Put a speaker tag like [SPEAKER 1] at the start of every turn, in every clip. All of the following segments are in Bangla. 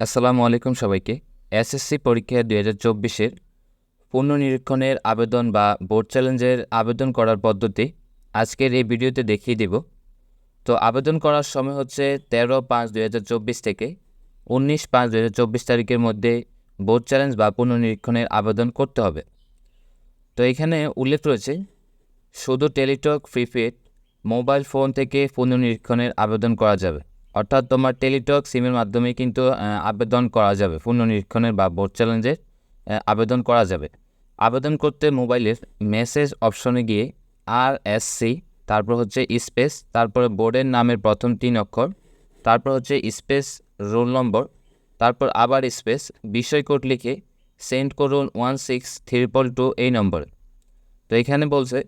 [SPEAKER 1] আসসালামু আলাইকুম সবাইকে। এসএসসি পরীক্ষা 2024-এর পুনর্নিরীক্ষণের আবেদন বা বোর্ড চ্যালেঞ্জের আবেদন করার পদ্ধতি আজকের এই ভিডিওতে দেখিয়ে দেব। তো আবেদন করার সময় হচ্ছে 13/5/2024 থেকে 19/5/2024 তারিখের মধ্যে বোর্ড চ্যালেঞ্জ বা পুনর্নিরীক্ষণের আবেদন করতে হবে। তো এখানে উল্লেখ রয়েছে শুধু টেলিটক প্রিপেড মোবাইল ফোন থেকে পুনর্নিরীক্ষণের আবেদন করা যাবে। অর্থাৎ তোমার টেলিটক সিমের মাধ্যমে কিন্তু আবেদন করা যাবে পুনর্নিরীক্ষণের বা বোর্ড চ্যালেঞ্জের আবেদন করা যাবে। আবেদন করতে মোবাইলের মেসেজ অপশনে গিয়ে RSC, তারপর হচ্ছে স্পেস, তারপরে বোর্ডের নামের প্রথম 3 অক্ষর, তারপর হচ্ছে স্পেস রোল নম্বর, তারপর আবার স্পেস বিষয় কোড লিখে সেন্ড করুন 16322 এই নম্বরে। তো এখানে বলছে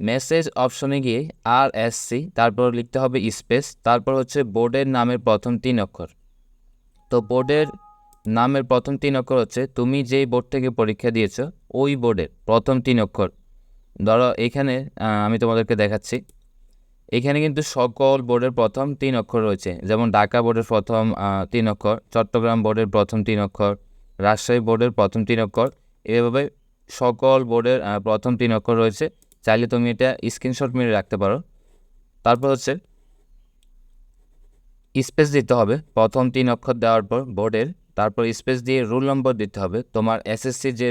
[SPEAKER 1] মেসেজ অপশনে গিয়ে RSC, তারপর লিখতে হবে স্পেস, তারপর হচ্ছে বোর্ডের নামের প্রথম 3 অক্ষর। তো বোর্ডের নামের প্রথম 3 অক্ষর হচ্ছে তুমি যেই বোর্ড থেকে পরীক্ষা দিয়েছো ওই বোর্ডের প্রথম 3 অক্ষর। ধরো এখানে আমি তোমাদেরকে দেখাচ্ছি। এখানে কিন্তু সকল বোর্ডের প্রথম 3 অক্ষর রয়েছে, যেমন ঢাকা বোর্ডের প্রথম 3 অক্ষর, চট্টগ্রাম বোর্ডের প্রথম 3 অক্ষর, রাজশাহী বোর্ডের প্রথম 3 অক্ষর, এভাবে সকল বোর্ডের প্রথম 3 অক্ষর রয়েছে। চাইলে তুমি এটা স্ক্রিনশট মেরে রাখতে পারো। তারপর হচ্ছে স্পেস দিতে হবে প্রথম 3 অক্ষর দেওয়ার পর বোর্ডের, তারপর স্পেস দিয়ে রোল নম্বর দিতে হবে, তোমার এসএসসি যে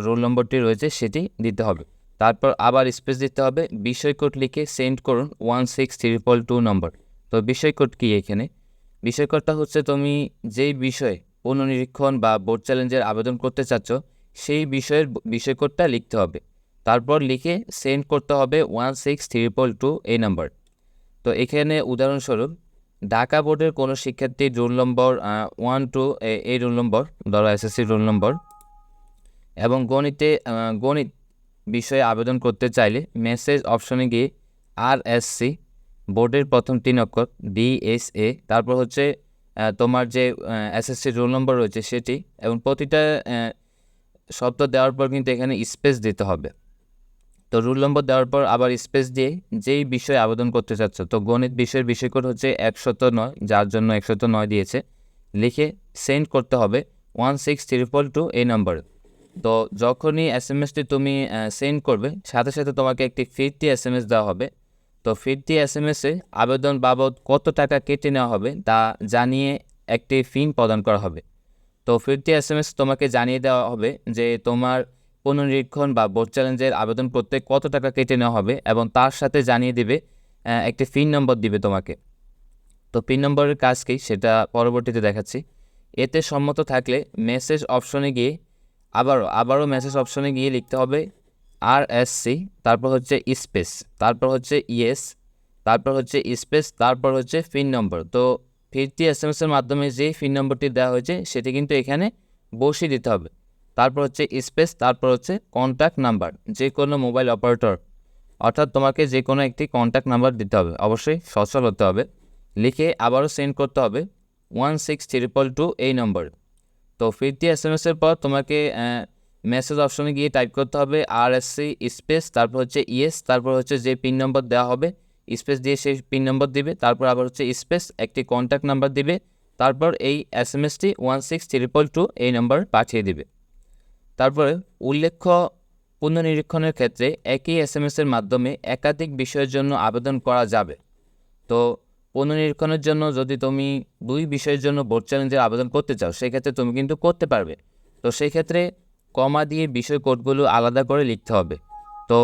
[SPEAKER 1] রোল নম্বরটি রয়েছে সেটি দিতে হবে। তারপর আবার স্পেস দিতে হবে, বিষয় কোড লিখে সেন্ড করুন 16322 নম্বর। তো বিষয় কোড কি এখানে? বিষয় কোডটা হচ্ছে তুমি যেই বিষয়ে পুনর্নিরীক্ষণ বা বোর্ড চ্যালেঞ্জের আবেদন করতে চাচ্ছ সেই বিষয়ের বিষয় কোডটা লিখতে হবে, তারপর লিখে সেন্ড করতে হবে 16322 এই নাম্বার। তো এখানে উদাহরণস্বরূপ ঢাকা বোর্ডের কোনো শিক্ষার্থীর রোল নম্বর 1-2 এই রোল নম্বর, ধরো এসএসসির রোল নম্বর, এবং গণিত বিষয়ে আবেদন করতে চাইলে মেসেজ অপশনে গিয়ে RSC, বোর্ডের প্রথম 3 অক্ষর DSA, তারপর হচ্ছে তোমার যে এসএসসির রোল নম্বর রয়েছে সেটি, এবং প্রতিটা শব্দ দেওয়ার পর কিন্তু এখানে স্পেস দিতে হবে। তো রোল নম্বর দেওয়ার পর আবার স্পেস দিয়ে যেই বিষয়ে আবেদন করতে চাচ্ছ, তো গণিত বিষয়ের বিষয় কোড হচ্ছে 109, যার জন্য 109 দিয়েছে, লিখে সেন্ড করতে হবে 16322 এই নম্বরে। তো যখনই এসএমএসটি তুমি সেন্ড করবে সাথে সাথে তোমাকে একটি ফিরতি এসএমএস দেওয়া হবে। তো ফিরতি এসএমএসে আবেদন বাবদ কত টাকা কেটে নেওয়া হবে তা জানিয়ে একটি ফিন প্রদান করা হবে। তো ফিরতি এসএমএস তোমাকে জানিয়ে দেওয়া হবে যে তোমার পুনর্নিরীক্ষণ বা বোর্ড চ্যালেঞ্জের আবেদন করতে কত টাকা কেটে নেওয়া হবে, এবং তার সাথে জানিয়ে দেবে একটি পিন নম্বর দিবে তোমাকে। তো পিন নম্বরের কাজ কী সেটা পরবর্তীতে দেখাচ্ছি। এতে সম্মত থাকলে মেসেজ অপশনে গিয়ে আবারও মেসেজ অপশনে গিয়ে লিখতে হবে RSC, তারপর হচ্ছে স্পেস, তারপর হচ্ছে ইয়েস, তারপর হচ্ছে স্পেস, তারপর হচ্ছে পিন নম্বর। তো ফিরতি এসএমএসের মাধ্যমে যেই পিন নম্বরটি দেওয়া হয়েছে সেটি কিন্তু এখানে বসিয়ে দিতে হবে। তারপর হচ্ছে স্পেস, তারপর হচ্ছে কন্ট্যাক্ট নাম্বার, যে কোনো মোবাইল অপারেটর, অর্থাৎ তোমাকে যে কোনো একটি কন্ট্যাক্ট নাম্বার দিতে হবে, অবশ্যই সচল হতে হবে, লিখে আবারও সেন্ড করতে হবে 16322 এই নম্বরে। তো ফিরতি এসএমএসের পর তোমাকে মেসেজ অপশনে গিয়ে টাইপ করতে হবে RSC স্পেস, তারপর হচ্ছে ইয়েস, তারপর হচ্ছে যে পিন নম্বর দেওয়া হবে স্পেস দিয়ে সেই পিন নম্বর দিবে, তারপর আবার হচ্ছে স্পেস একটি কন্ট্যাক্ট নাম্বার দিবে, তারপর এই এসএমএসটি 16322 এই নম্বর পাঠিয়ে দিবে। তারপরে উল্লেখ্য পুনর্নিরীক্ষণের ক্ষেত্রে একই এসএমএসের মাধ্যমে একাধিক বিষয়ের জন্য আবেদন করা যাবে। তো পুনর্নিরীক্ষণের জন্য যদি তুমি 2 বিষয়ের জন্য বোর্ড চ্যালেঞ্জের আবেদন করতে চাও সেক্ষেত্রে তুমি কিন্তু করতে পারবে। তো সেই ক্ষেত্রে কমা দিয়ে বিষয় কোডগুলো আলাদা করে লিখতে হবে। তো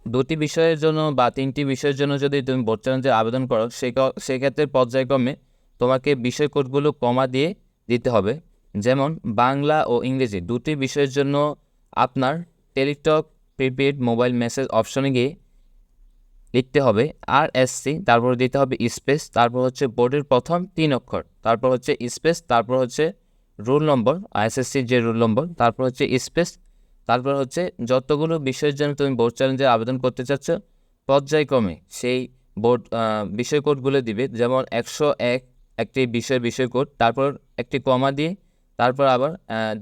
[SPEAKER 1] 2টি বিষয়ের জন্য বা 3টি বিষয়ের জন্য যদি তুমি বোর্ড চ্যালেঞ্জের আবেদন করো সেক্ষেত্রে পর্যায়ক্রমে তোমাকে বিষয় কোডগুলো কমা দিয়ে দিতে হবে। যেমন বাংলা ও ইংরেজি 2টি বিষয়ের জন্য আপনার টেলিটক প্রিপেড মোবাইল মেসেজ অপশনে গিয়ে লিখতে হবে RSC, তারপর দিতে হবে স্পেস, তারপর হচ্ছে বোর্ডের প্রথম 3 অক্ষর, তারপর হচ্ছে স্পেস, তারপর হচ্ছে রোল নম্বর এসএসসির যে রোল নম্বর, তারপর হচ্ছে স্পেস, তারপর হচ্ছে যতগুলো বিষয়ের জন্য তুমি বোর্ড চ্যালেঞ্জে আবেদন করতে চাচ্ছ পর্যায়ক্রমে সেই বোর্ড বিষয় কোডগুলো দিবে। যেমন 101 একটি বিষয় কোড, তারপর একটি কমা দিয়ে তারপর আবার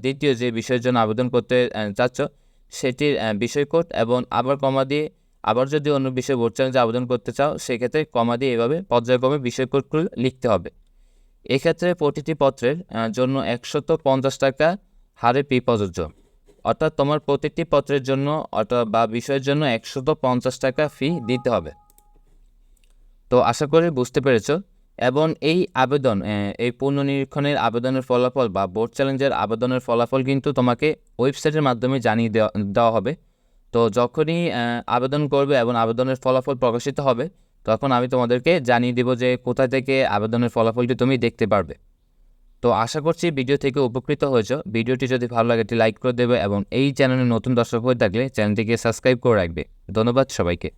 [SPEAKER 1] দ্বিতীয় যে বিষয়ের জন্য আবেদন করতে চাচ্ছ সেটির বিষয় কোড, এবং আবার কমা দিয়ে আবার যদি অন্য বিষয়ে বোর্ড চ্যালেঞ্জে আবেদন করতে চাও সেক্ষেত্রে কমা দিয়ে এভাবে পর্যায়ক্রমে বিষয় কোডগুলো লিখতে হবে। এক্ষেত্রে প্রতিটি পত্রের জন্য 150 টাকা হারে ফি প্রযোজ্য, অর্থাৎ তোমার প্রতিটি পত্রের জন্য বা বিষয়ের জন্য 150 টাকা ফি দিতে হবে। তো আশা করি বুঝতে পেরেছ। এবং এই আবেদন, এই পুনর্নিরীক্ষণের আবেদনের ফলাফল বা বোর্ড চ্যালেঞ্জের আবেদনের ফলাফল কিন্তু তোমাকে ওয়েবসাইটের মাধ্যমে জানিয়ে দেওয়া হবে। তো যখনই আবেদন করবে এবং আবেদনের ফলাফল প্রকাশিত হবে, তখন আমি তোমাদেরকে জানিয়ে দেব যে কোথা থেকে আবেদনের ফলাফলটি তুমি দেখতে পারবে। তো আশা করছি ভিডিও থেকে উপকৃত হয়েছ। ভিডিওটি যদি ভালো লাগে একটি লাইক করে দেবে এবং এই চ্যানেলে নতুন দর্শক হয়ে থাকলে চ্যানেলটিকে সাবস্ক্রাইব করে রাখবে। ধন্যবাদ সবাইকে।